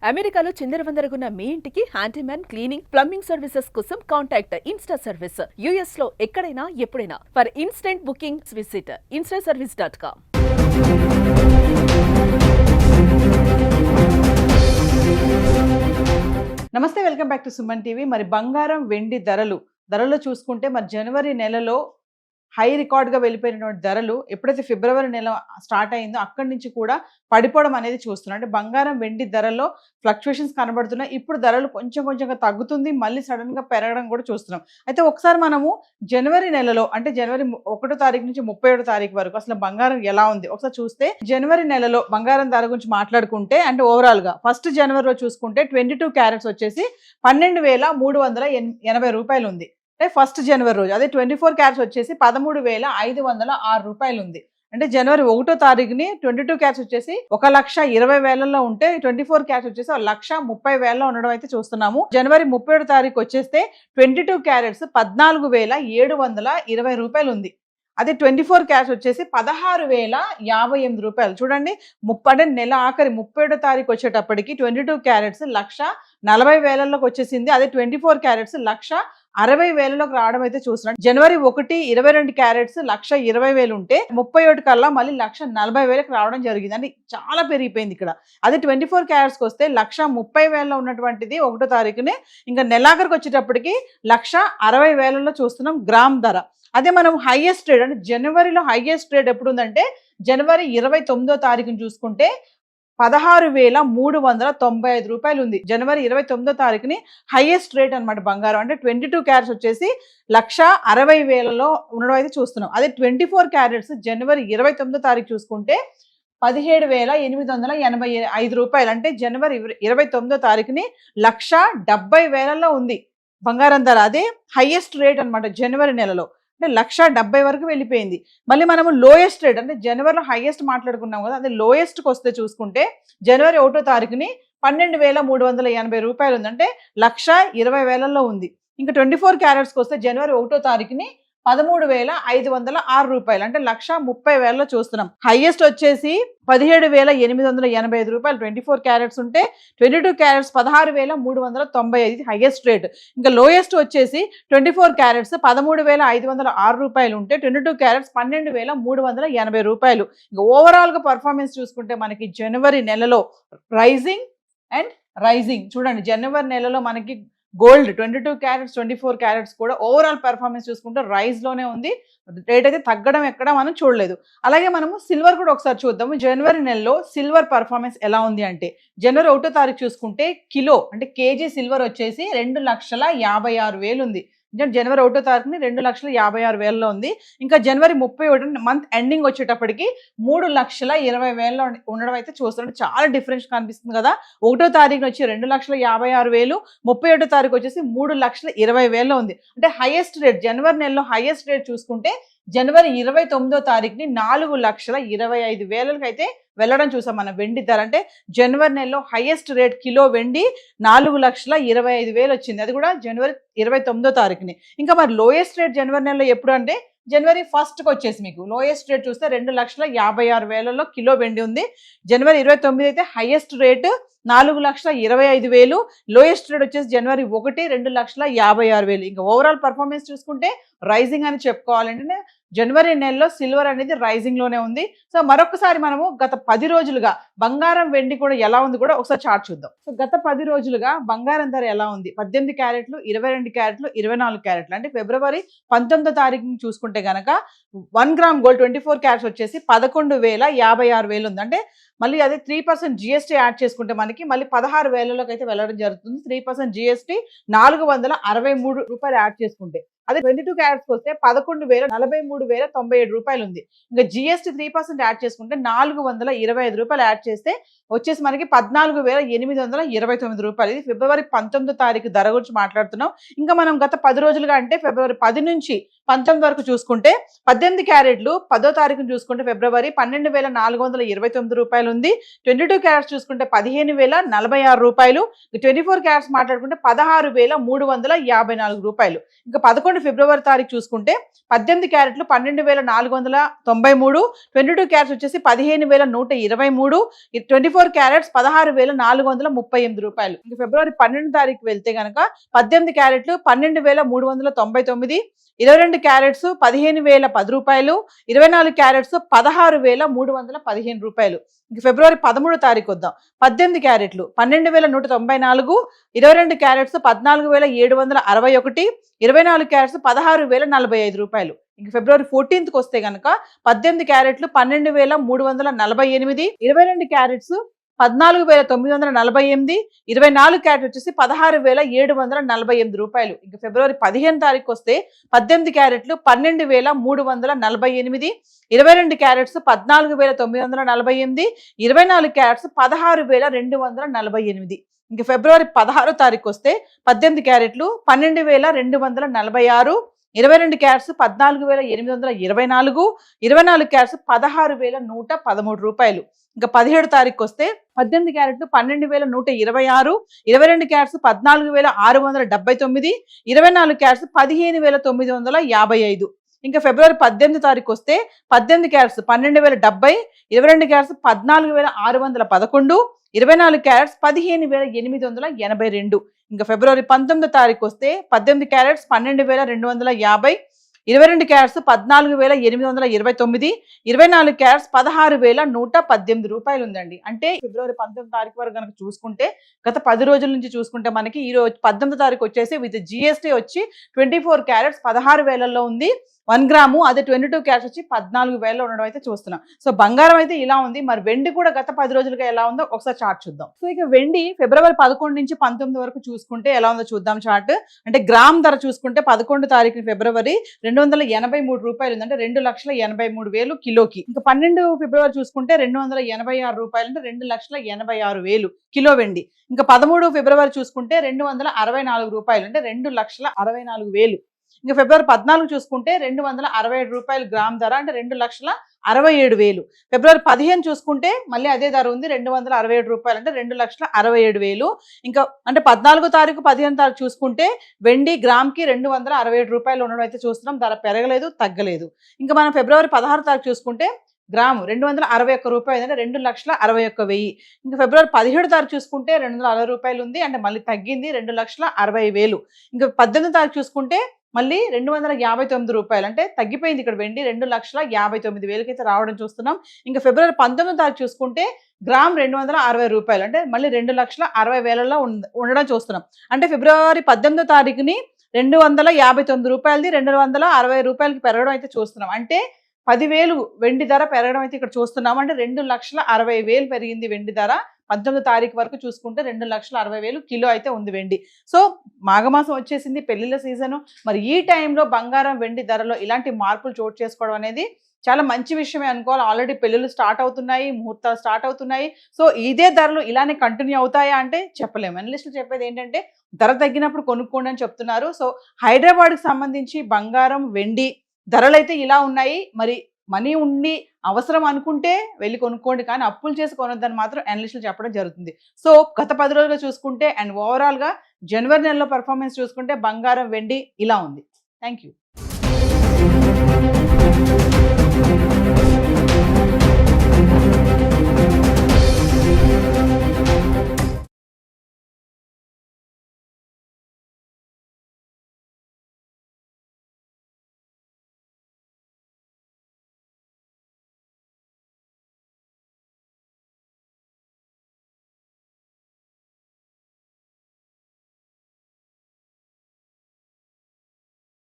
అమెరికాలో చిందరవందరగున్న మీ ఇంటికి handyman cleaning plumbing services కోసం కాంటాక్ట్ ఇన్స్టా సర్వీస్. యుఎస్ లో ఎక్కడైనా ఎప్పుడైనా. For instant booking visit instaservice.com. నమస్తే, welcome back to Suman TV. మరి బంగారం వెండి ధరలు చూసుకుంటే మరి జనవరి నెలలో హై రికార్డ్గా వెళ్ళిపోయినటువంటి ధరలు ఎప్పుడైతే ఫిబ్రవరి నెల స్టార్ట్ అయిందో అక్కడి నుంచి కూడా పడిపోవడం అనేది చూస్తున్నాం. అంటే బంగారం వెండి ధరల్లో ఫ్లక్చుయేషన్స్ కనబడుతున్నాయి. ఇప్పుడు ధరలు కొంచెంగా తగ్గుతుంది, మళ్ళీ సడన్గా పెరగడం కూడా చూస్తున్నాం. అయితే ఒకసారి మనము జనవరి నెలలో అంటే జనవరి 1వ తారీఖు నుంచి 31వ తారీఖు వరకు అసలు బంగారం ఎలా ఉంది ఒకసారి చూస్తే, జనవరి నెలలో బంగారం ధర గురించి మాట్లాడుకుంటే అంటే ఓవరాల్గా ఫస్ట్ జనవరిలో చూసుకుంటే 22 క్యారెట్స్ వచ్చేసి 12,380 రూపాయలు ఉంది. అంటే ఫస్ట్ జనవరి రోజు. అదే 24 క్యారెట్స్ వచ్చేసి 13,506 రూపాయలు ఉంది. అంటే జనవరి 1వ తారీఖుని 22 క్యారెట్స్ వచ్చేసి 1,20,000 ఉంటే 24 క్యారెట్స్ వచ్చేసి 1,30,000 ఉండడం అయితే చూస్తున్నాము. జనవరి 31వ తారీఖు వచ్చేస్తే 22 క్యారెట్స్ 14,720 రూపాయలు ఉంది. అదే 24 క్యారెట్స్ వచ్చేసి 16,058 రూపాయలు. చూడండి, అంటే నెల ఆఖరి 31వ తారీఖు వచ్చేటప్పటికి 22 క్యారెట్స్ 1,40,000 వచ్చేసింది. అదే 24 క్యారెట్స్ 1,60,000 రావడం అయితే చూస్తున్నాం. జనవరి 1, 22 క్యారెట్స్ 1,20,000 ఉంటే 31 కల్లా మళ్ళీ 1,40,000 రావడం జరిగింది. అంటే చాలా పెరిగిపోయింది ఇక్కడ. అదే 24 క్యారెట్స్కి వస్తే 1,30,000 ఉన్నటువంటిది 1వ తారీఖునే ఇంకా నెలాఖరికి వచ్చేటప్పటికి 1,60,000 చూస్తున్నాం గ్రామ్ ధర. అదే మనం హైయెస్ట్ ట్రేడ్ అంటే జనవరిలో హైయెస్ట్ ట్రేడ్ ఎప్పుడు ఉందంటే జనవరి 29వ తారీఖుని చూసుకుంటే 16,395 రూపాయలు ఉంది. జనవరి 29వ తారీఖుని హైయెస్ట్ రేట్ అనమాట బంగారం. అంటే 22 క్యారెట్స్ వచ్చేసి 1,60,000 ఉండడం అయితే చూస్తున్నాం. అదే 24 క్యారెట్స్ జనవరి 29వ తారీఖు చూసుకుంటే 17,885 రూపాయలు. అంటే జనవరి 29వ తారీఖుని 1,70,000 ఉంది బంగారం ధర. అదే హైయెస్ట్ రేట్ అనమాట జనవరి నెలలో. అంటే 1,70,000 వరకు వెళ్ళిపోయింది. మళ్ళీ మనము లోయెస్ట్ రేట్ అంటే జనవరిలో హైయెస్ట్ మాట్లాడుకున్నాం కదా, అదే లోయెస్ట్కి వస్తే చూసుకుంటే జనవరి 1వ తారీఖుని 12,380 రూపాయలు ఉంది. అంటే 1,20,000 ఉంది. ఇంకా 24 క్యారెట్స్కి వస్తే జనవరి 1వ తారీఖుని 13,506 రూపాయలు. అంటే 1,30,000 చూస్తున్నాం. హైయెస్ట్ వచ్చేసి 17,885 రూపాయలు 24 క్యారెట్స్ ఉంటే 22 క్యారెట్స్ 16,395 హైయెస్ట్ రేట్. ఇంకా లోయెస్ట్ వచ్చేసి 24 క్యారెట్స్ 13,506 రూపాయలు ఉంటే 22 క్యారెట్స్ 12,380 రూపాయలు. ఇంకా ఓవరాల్గా పర్ఫార్మెన్స్ చూసుకుంటే మనకి జనవరి నెలలో రైజింగ్ చూడండి. జనవరి నెలలో మనకి గోల్డ్ 22 క్యారెట్స్ 24 క్యారెట్స్ కూడా ఓవరాల్ పెర్ఫార్మెన్స్ చూసుకుంటే రైజ్లోనే ఉంది. రేట్ అయితే తగ్గడం ఎక్కడ మనం చూడలేదు. అలాగే మనము సిల్వర్ కూడా ఒకసారి చూద్దాము. జనవరి నెలలో సిల్వర్ పర్ఫార్మెన్స్ ఎలా ఉంది అంటే జనవరి 1వ తారీఖు చూసుకుంటే కిలో అంటే కేజీ సిల్వర్ వచ్చేసి 2,56,000 ఉంది. జనవరి 1వ తారీఖుని 2,56,000 ఉంది. ఇంకా జనవరి 31 మంత్ ఎండింగ్ వచ్చేటప్పటికి 3,20,000 ఉండడం అయితే చూస్తున్నాం. చాలా డిఫరెన్స్ కనిపిస్తుంది కదా. 1వ తారీఖున వచ్చి 2,56,000, 31వ తారీఖు వచ్చేసి 3,20,000 ఉంది. అంటే హైయెస్ట్ రేట్ జనవరి నెలలో హైయెస్ట్ రేట్ చూసుకుంటే జనవరి 29వ తారీఖుని 4,25,000 అయితే వెళ్ళడం చూసాం మన వెండి ధర. అంటే జనవరి నెలలో హైయెస్ట్ రేట్ కిలో వెండి 4,25,000 వచ్చింది. అది కూడా జనవరి 29వ తారీఖుని. ఇంకా మరి లోయెస్ట్ రేట్ జనవరి నెలలో ఎప్పుడు అంటే జనవరి 1కి వచ్చేసి మీకు లోయెస్ట్ రేట్ చూస్తే 2,56,000 కిలో వెండి ఉంది. జనవరి 29 అయితే హైయెస్ట్ రేటు 4,25,000, లోయెస్ట్ రేట్ వచ్చేసి జనవరి 1 2,56,000. ఇంకా ఓవరాల్ పర్ఫార్మెన్స్ చూసుకుంటే రైజింగ్ అని చెప్పుకోవాలంటే జనవరి నెలలో సిల్వర్ అనేది రైజింగ్లోనే ఉంది. సో మరొకసారి మనము గత 10 రోజులుగా బంగారం వెండి కూడా ఎలా ఉంది కూడా ఒకసారి చార్ట్ చూద్దాం. సో గత 10 రోజులుగా బంగారం ధర ఎలా ఉంది, 18 క్యారెట్లు 22 క్యారెట్లు 24 క్యారెట్లు అంటే ఫిబ్రవరి 19వ తారీఖుని చూసుకుంటే కనుక 1 గ్రామ్ గోల్డ్ 24 క్యారెట్స్ వచ్చేసి 11,56,000 ఉంది. అంటే మళ్ళీ అదే 3% జిఎస్టీ యాడ్ చేసుకుంటే మనకి మళ్ళీ 16,000 అయితే వెళ్ళడం జరుగుతుంది. 3% జిఎస్టీ 463 రూపాయలు యాడ్ చేసుకుంటే. అదే 22 క్యారెట్స్కి వస్తే 11,43,097 రూపాయలు ఉంది. ఇంకా జిఎస్టీ 3% యాడ్ చేసుకుంటే 425 రూపాయలు యాడ్ చేస్తే వచ్చేసి మనకి 14,829 రూపాయలు. ఇది ఫిబ్రవరి 19వ తారీఖు ధర గురించి మాట్లాడుతున్నాం. ఇంకా మనం గత 10 రోజులుగా అంటే ఫిబ్రవరి 10 నుంచి 19 వరకు చూసుకుంటే 18 క్యారెట్లు 10వ తారీఖును చూసుకుంటే ఫిబ్రవరి 12,429 రూపాయలు ఉంది. 22 క్యారెట్స్ చూసుకుంటే 15,046 రూపాయలు. 24 క్యారెట్స్ మాట్లాడుకుంటే 16,354 రూపాయలు. ఇంకా 11 ఫిబ్రవరి తారీఖు చూసుకుంటే 18 క్యారెట్లు 12,493, 22 క్యారెట్స్ వచ్చేసి 15,123, 24 24 క్యారెట్స్ 16,438 రూపాయలు. ఇంకా ఫిబ్రవరి 12 తారీఖు వెళ్తే గనక 18 క్యారెట్లు 12,399, 22 క్యారెట్స్ 15,010 రూపాయలు, 24 క్యారెట్స్ 16,315 రూపాయలు. ఇంక ఫిబ్రవరి 13 తారీఖు వద్దాం. 18 క్యారెట్లు 12,194, 22 క్యారెట్స్ 14,761, 24 క్యారెట్స్ 16,045 రూపాయలు. ఇంక ఫిబ్రవరి 14కి వస్తే గనక 18 క్యారెట్లు 12,348, 22 క్యారెట్స్ 14,948, 24 క్యారెట్ వచ్చేసి 16,748 రూపాయలు. ఇంక ఫిబ్రవరి 15 తారీఖు వస్తే 18 క్యారెట్లు 12,348, 22 క్యారెట్స్ 14,948, 24 క్యారెట్స్ 16,248. ఇంక ఫిబ్రవరి 16 తారీఖు వస్తే 18 క్యారెట్లు 12,246, 22 క్యారెట్స్ 14,824, 24 క్యారెట్స్ 16,113 రూపాయలు. ఇంకా 17 తారీఖు వస్తే 18 క్యారెట్లు 12,126, 22 క్యారెట్స్ 14,679, 24 క్యారెట్స్ 15,955. ఇంకా ఫిబ్రవరి 18 తారీఖు వస్తే 18 క్యారెట్స్ 12,070, 22 క్యారెట్స్ 14,611, 24 క్యారెట్స్ 15,882. ఇంకా ఫిబ్రవరి 19 తారీఖు వస్తే 18 క్యారెట్స్ 12,250, 22 క్యారెట్స్ 14,829, 24 క్యారెట్స్ 16,118 రూపాయలు ఉందండి. అంటే ఫిబ్రవరి 19 తారీఖు వరకు కనుక చూసుకుంటే గత 10 రోజుల నుంచి చూసుకుంటే మనకి ఈ రోజు 18 తారీఖు వచ్చేసి విత్ జిఎస్టీ వచ్చి 24 క్యారెట్స్ 16,000లో ఉంది. 1 గ్రాము అదే 22 క్యారెట్స్ వచ్చి 14,000లో ఉండడం అయితే చూస్తున్నాం. సో బంగారం అయితే ఇలా ఉంది. మరి వెండి కూడా గత 10 రోజులుగా ఎలా ఉందో ఒకసారి చార్ట్ చూద్దాం. సో ఇక వెండి ఫిబ్రవరి 11 నుంచి 19 వరకు చూసుకుంటే ఎలా ఉందో చూద్దాం చార్ట్. అంటే గ్రామ్ ధర చూసుకుంటే 11 తారీఖు ఫిబ్రవరి 283 రూపాయలు ఉంది. అంటే 2,83,000 కిలోకి. ఇంకా 12 ఫిబ్రవరి చూసుకుంటే 286 రూపాయలు అంటే 2,86,000 కిలో వెండి. ఇంకా 13 ఫిబ్రవరి చూసుకుంటే 264 రూపాయలు అంటే 2,64,000. ఇంకా ఫిబ్రవరి 14 చూసుకుంటే 267 రూపాయలు గ్రామ్ ధర అంటే 2,67,000. ఫిబ్రవరి 15 చూసుకుంటే మళ్ళీ అదే ధర ఉంది 267 రూపాయలు అంటే 2,67,000. ఇంకా అంటే 14 తారీఖు 15 తారీఖు చూసుకుంటే వెండి గ్రామ్కి 267 రూపాయలు ఉండడం అయితే చూస్తున్నాం. ధర పెరగలేదు తగ్గలేదు. ఇంకా మనం ఫిబ్రవరి 16 తారీఖు చూసుకుంటే గ్రాము 261 రూపాయలు అంటే 2,61,000. ఇంకా ఫిబ్రవరి 17 తారీఖు చూసుకుంటే 260 రూపాయలు ఉంది అంటే మళ్ళీ తగ్గింది 2,60,000. ఇంకా 18 తారీఖు చూసుకుంటే మళ్ళీ 259 రూపాయలు అంటే తగ్గిపోయింది ఇక్కడ వెండి 2,59,000 అయితే రావడం చూస్తున్నాం. ఇంకా ఫిబ్రవరి 19 తారీఖు చూసుకుంటే గ్రామ్ 260 రూపాయలు అంటే మళ్ళీ 2,60,000లో ఉండడం చూస్తున్నాం. అంటే ఫిబ్రవరి 18 తారీఖుని 259 రూపాయలది 260 రూపాయలకి పెరగడం అయితే చూస్తున్నాం. అంటే 10,000 వెండి ధర పెరగడం అయితే ఇక్కడ చూస్తున్నాం. అంటే 2,60,000 పెరిగింది వెండి ధర. 19 తారీఖు వరకు చూసుకుంటే 2,60,000 కిలో అయితే ఉంది వెండి. సో మాఘమాసం వచ్చేసింది, పెళ్లిళ్ళ సీజను. మరి ఈ టైంలో బంగారం వెండి ధరలో ఇలాంటి మార్పులు చోటు చేసుకోవడం అనేది చాలా మంచి విషయమే అనుకోవాలి. ఆల్రెడీ పెళ్ళిళ్ళు స్టార్ట్ అవుతున్నాయి, ముహూర్తాలు స్టార్ట్ అవుతున్నాయి. సో ఇదే ధరలు ఇలానే కంటిన్యూ అవుతాయా అంటే చెప్పలేము. అనలిస్టులు చెప్పేది ఏంటంటే ధర తగ్గినప్పుడు కొనుక్కోండి అని చెప్తున్నారు. సో హైదరాబాద్కి సంబంధించి బంగారం వెండి ధరలు అయితే ఇలా ఉన్నాయి. మరి మనీ ఉండి అవసరం అనుకుంటే వెళ్ళి కొనుక్కోండి, కానీ అప్పులు చేసి కొనొద్దని మాత్రం అనలిస్టులు చెప్పడం జరుగుతుంది. సో గత 10 రోజులుగా చూసుకుంటే అండ్ ఓవరాల్గా జనవరి నెలలో పర్ఫార్మెన్స్ చూసుకుంటే బంగారం వెండి ఇలా ఉంది. Thank you.